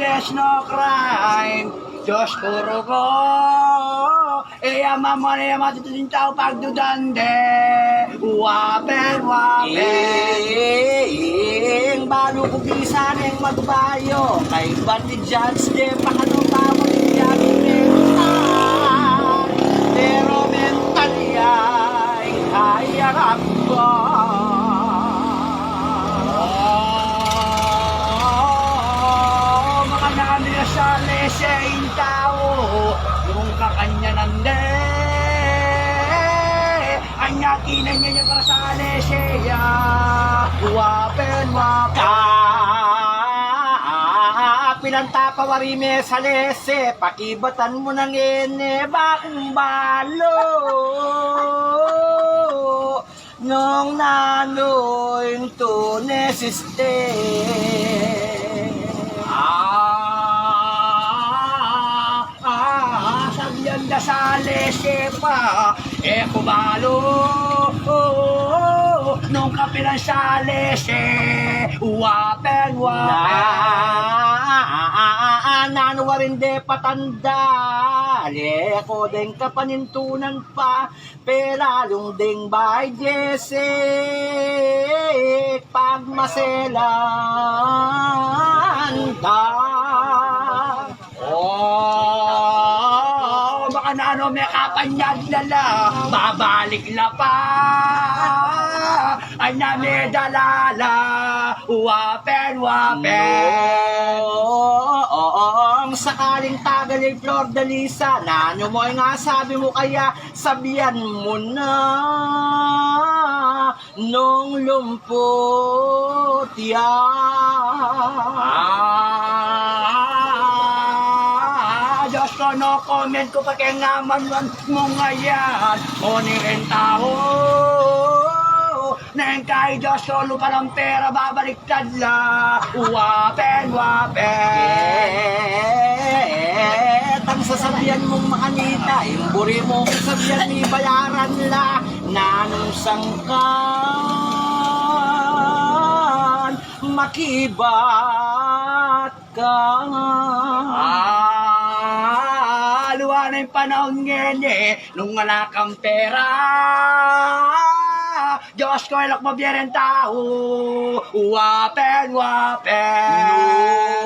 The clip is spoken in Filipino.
there's no crime. Diyos puro ko. Mamone matutunin tao pagdudande. Wapen, wapen. Bago ko bisa ng magbayo. Kay Bandi Judge de pakano bawang yamin mental. Pero mental ay hayarap ko. Mga namin na sa lesein tao. Yung kakanya nande. Anya kinanya niya para sa leseya. Wapen, wapen. Pinanta pa warime sa lese. Pakibatan mo ng ene. Bakong balo. Nung nanoy to nesiste. Sabihan da sa lese pa. Kubalo. Nung kapilan sa lese. Wapen, wapen. Nano rin de patanda. Leko din kapanintunan pa. Pelalong ding by Jesse. Pagmaselan ka. Baka na ano may kapanyag lala. Babalik la pa. Ay na may dalala. Wapen, wapen. Ang sakaling tagalay Flor de Lisa. Nano mo nga sabi mo kaya sabihan mo na. Nung lumpot Diyos ko no comment ko pa kaya ngaman mo ngayon. O ni rin tao. Neng kay Diyos solo palang pera babaliktad la. Wapen, wapen. Ang sasabihan mong makanita. Yung buri mong sabihan ni bayaran la. Nanong sangkan. Makibat ka. Luwa na yung panahon ngayon nung wala kang pera. Diyos ko ilak mabiyeren tao. Wapen, wapen.